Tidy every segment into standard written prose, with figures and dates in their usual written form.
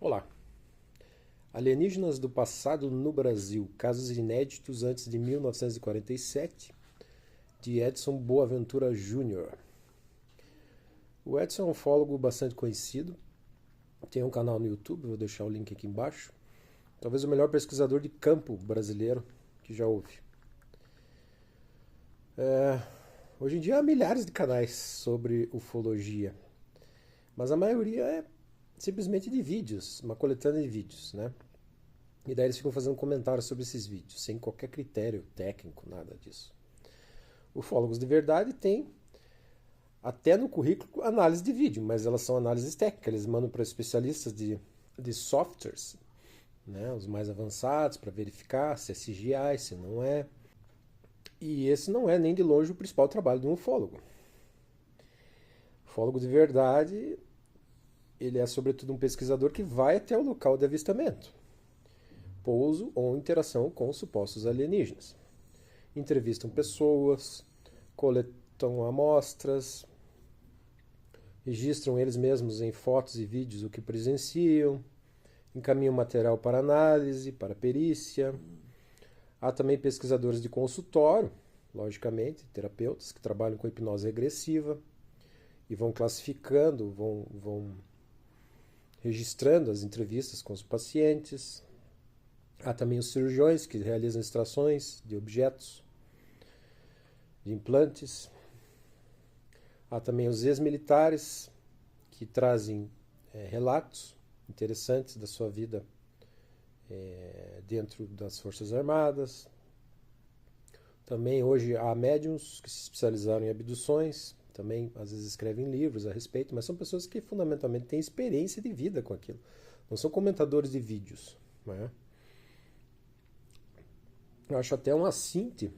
Olá. Alienígenas do passado no Brasil. Casos inéditos antes de 1947, de Edson Boaventura Júnior. O Edson é um ufólogo bastante conhecido. Tem um canal no YouTube, vou deixar o link aqui embaixo. Talvez o melhor pesquisador de campo brasileiro que já houve. Hoje em dia há milhares de canais sobre ufologia, mas a maioria é simplesmente de vídeos, uma coletânea de vídeos, né? E daí eles ficam fazendo comentários sobre esses vídeos, sem qualquer critério técnico, nada disso. Ufólogos de verdade têm, até no currículo, análise de vídeo, mas elas são análises técnicas, eles mandam para especialistas de softwares, né, os mais avançados, para verificar se é CGI, se não é. E esse não é nem de longe o principal trabalho de um ufólogo. O ufólogo de verdade, ele é sobretudo um pesquisador que vai até o local de avistamento, pouso ou interação com os supostos alienígenas. Entrevistam pessoas, coletam amostras, registram eles mesmos em fotos e vídeos o que presenciam, encaminham material para análise, para perícia. Há também pesquisadores de consultório, logicamente, terapeutas que trabalham com hipnose regressiva e vão classificando, vão registrando as entrevistas com os pacientes. Há também os cirurgiões que realizam extrações de objetos, de implantes. Há também os ex-militares que trazem relatos interessantes da sua vida dentro das Forças Armadas. Também hoje há médiums que se especializaram em abduções, também às vezes escrevem livros a respeito, mas são pessoas que fundamentalmente têm experiência de vida com aquilo. Não são comentadores de vídeos, né? Eu acho até um assinte.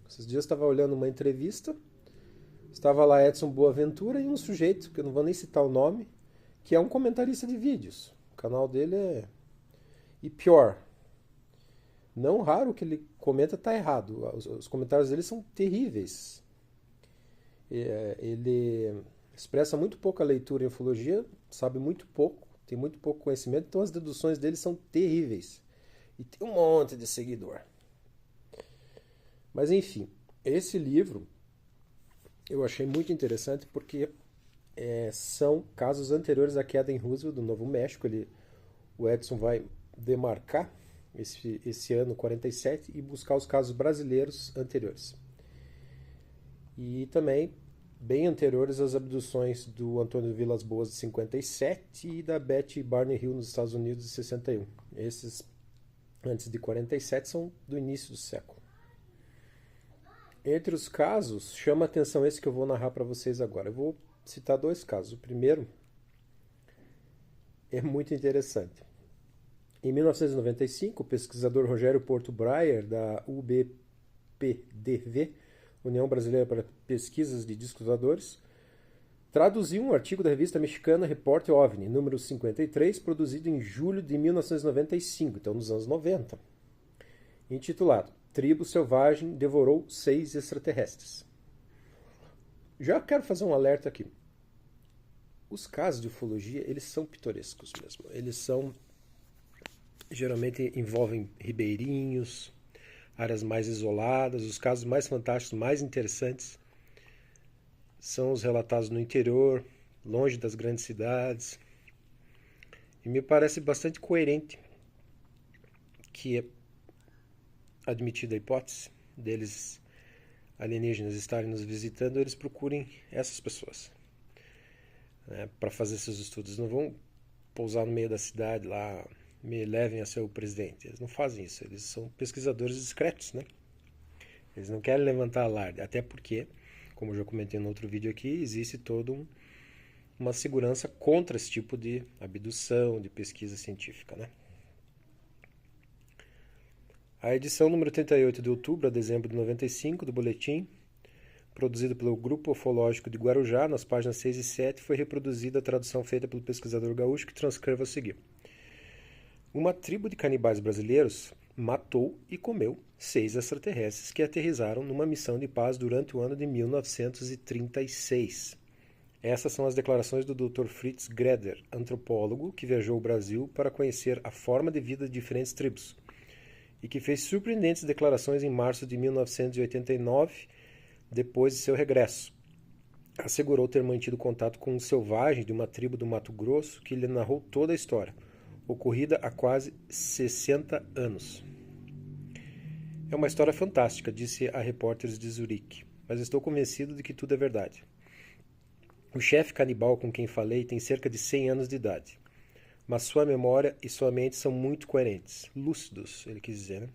Esses dias eu estava olhando uma entrevista, estava lá Edson Boaventura e um sujeito, que eu não vou nem citar o nome, que é um comentarista de vídeos. O canal dele é... E pior, não raro o que ele comenta está errado. Os comentários dele são terríveis. Ele expressa muito pouca leitura em ufologia, sabe muito pouco, tem muito pouco conhecimento, então as deduções dele são terríveis. E tem um monte de seguidor. Mas enfim, esse livro eu achei muito interessante porque são casos anteriores à queda em Roswell, do Novo México. O Edson vai demarcar esse ano 47 e buscar os casos brasileiros anteriores. E também bem anteriores às abduções do Antônio Vilas Boas de 57 e da Betty Barney Hill nos Estados Unidos de 61. Esses antes de 47 são do início do século. Entre os casos, chama a atenção esse que eu vou narrar para vocês agora. Eu vou citar dois casos. O primeiro é muito interessante. Em 1995, o pesquisador Rogério Porto Breyer, da UBPDV, União Brasileira para Pesquisas de Discos Voadores, traduziu um artigo da revista mexicana Repórter OVNI, número 53, produzido em julho de 1995, então nos anos 90, intitulado Tribo Selvagem Devorou 6 Extraterrestres. Já quero fazer um alerta aqui. Os casos de ufologia, eles são pitorescos mesmo. Eles são, geralmente envolvem ribeirinhos, áreas mais isoladas. Os casos mais fantásticos, mais interessantes, são os relatados no interior, longe das grandes cidades. E me parece bastante coerente que, admitida a hipótese deles alienígenas estarem nos visitando, eles procurem essas pessoas, né, para fazer seus estudos. Não vão pousar no meio da cidade lá, me levem a ser o presidente. Eles não fazem isso. Eles são pesquisadores discretos, né? Eles não querem levantar alarde, até porque, como eu já comentei no outro vídeo aqui, existe toda uma segurança contra esse tipo de abdução, de pesquisa científica, né? A edição número 38 de outubro a dezembro de 95 do boletim, produzido pelo Grupo Ufológico de Guarujá, nas páginas 6 e 7, foi reproduzida a tradução feita pelo pesquisador gaúcho que transcreve a seguir. Uma tribo de canibais brasileiros matou e comeu 6 extraterrestres que aterrizaram numa missão de paz durante o ano de 1936. Essas são as declarações do Dr. Fritz Greder, antropólogo que viajou ao Brasil para conhecer a forma de vida de diferentes tribos e que fez surpreendentes declarações em março de 1989, depois de seu regresso. Assegurou ter mantido contato com um selvagem de uma tribo do Mato Grosso que lhe narrou toda a história, ocorrida há quase 60 anos. É uma história fantástica, disse a Repórteres de Zurique, mas estou convencido de que tudo é verdade. O chefe canibal com quem falei tem cerca de 100 anos de idade, mas sua memória e sua mente são muito coerentes, lúcidos, ele quis dizer, né?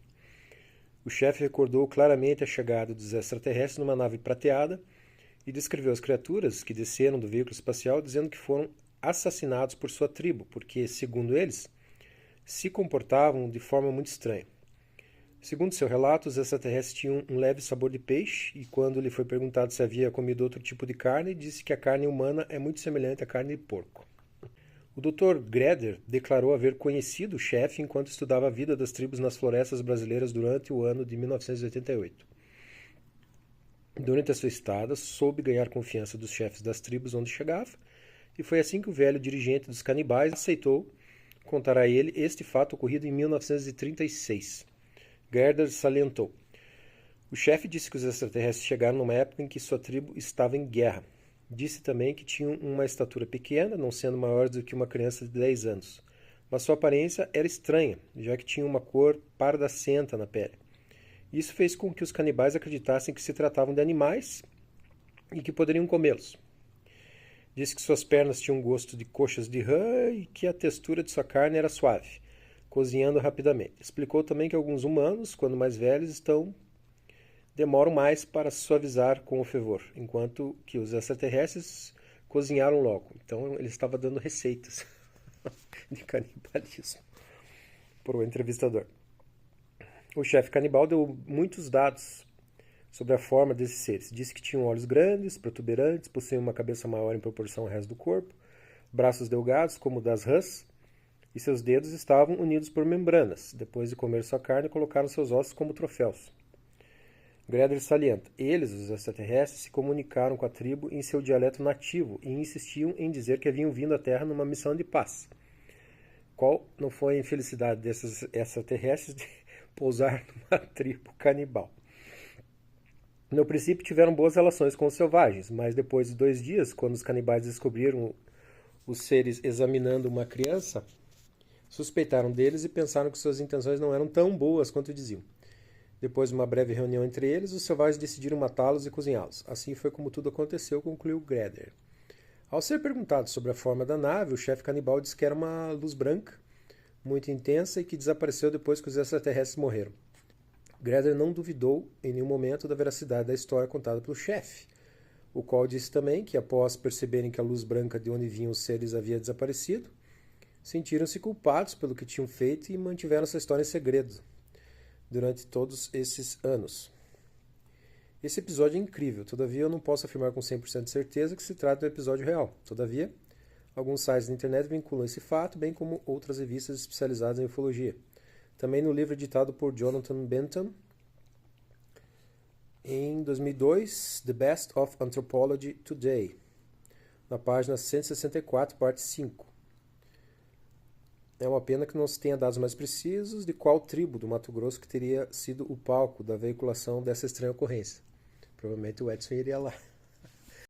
O chefe recordou claramente a chegada dos extraterrestres numa nave prateada e descreveu as criaturas que desceram do veículo espacial dizendo que foram assassinados por sua tribo, porque, segundo eles, se comportavam de forma muito estranha. Segundo seu relato, os extraterrestres tinham um leve sabor de peixe e quando lhe foi perguntado se havia comido outro tipo de carne, disse que a carne humana é muito semelhante à carne de porco. O Dr. Greder declarou haver conhecido o chefe enquanto estudava a vida das tribos nas florestas brasileiras durante o ano de 1988. Durante a sua estada, soube ganhar confiança dos chefes das tribos onde chegava, e foi assim que o velho dirigente dos canibais aceitou contar a ele este fato ocorrido em 1936. Gerder salientou. O chefe disse que os extraterrestres chegaram numa época em que sua tribo estava em guerra. Disse também que tinham uma estatura pequena, não sendo maiores do que uma criança de 10 anos. Mas sua aparência era estranha, já que tinha uma cor pardacenta na pele. Isso fez com que os canibais acreditassem que se tratavam de animais e que poderiam comê-los. Disse que suas pernas tinham gosto de coxas de rã e que a textura de sua carne era suave, cozinhando rapidamente. Explicou também que alguns humanos, quando mais velhos, demoram mais para se suavizar com o fervor, enquanto que os extraterrestres cozinharam logo. Então ele estava dando receitas de canibalismo para o entrevistador. O chefe canibal deu muitos dados sobre a forma desses seres. Disse que tinham olhos grandes, protuberantes, possuíam uma cabeça maior em proporção ao resto do corpo, braços delgados como o das rãs, e seus dedos estavam unidos por membranas. Depois de comer sua carne, colocaram seus ossos como troféus. Greder salienta. Eles, os extraterrestres, se comunicaram com a tribo em seu dialeto nativo e insistiam em dizer que haviam vindo à Terra numa missão de paz. Qual não foi a infelicidade desses extraterrestres de pousar numa tribo canibal? No princípio tiveram boas relações com os selvagens, mas depois de 2 dias, quando os canibais descobriram os seres examinando uma criança, suspeitaram deles e pensaram que suas intenções não eram tão boas quanto diziam. Depois de uma breve reunião entre eles, os selvagens decidiram matá-los e cozinhá-los. Assim foi como tudo aconteceu, concluiu Greder. Ao ser perguntado sobre a forma da nave, o chefe canibal disse que era uma luz branca, muito intensa e que desapareceu depois que os extraterrestres morreram. Greder não duvidou em nenhum momento da veracidade da história contada pelo chefe, o qual disse também que, após perceberem que a luz branca de onde vinham os seres havia desaparecido, sentiram-se culpados pelo que tinham feito e mantiveram essa história em segredo durante todos esses anos. Esse episódio é incrível, todavia eu não posso afirmar com 100% de certeza que se trata de um episódio real. Todavia, alguns sites na internet vinculam esse fato, bem como outras revistas especializadas em ufologia. Também no livro editado por Jonathan Benton, em 2002, The Best of Anthropology Today, na página 164, parte 5. É uma pena que não se tenha dados mais precisos de qual tribo do Mato Grosso que teria sido o palco da veiculação dessa estranha ocorrência. Provavelmente o Edson iria lá.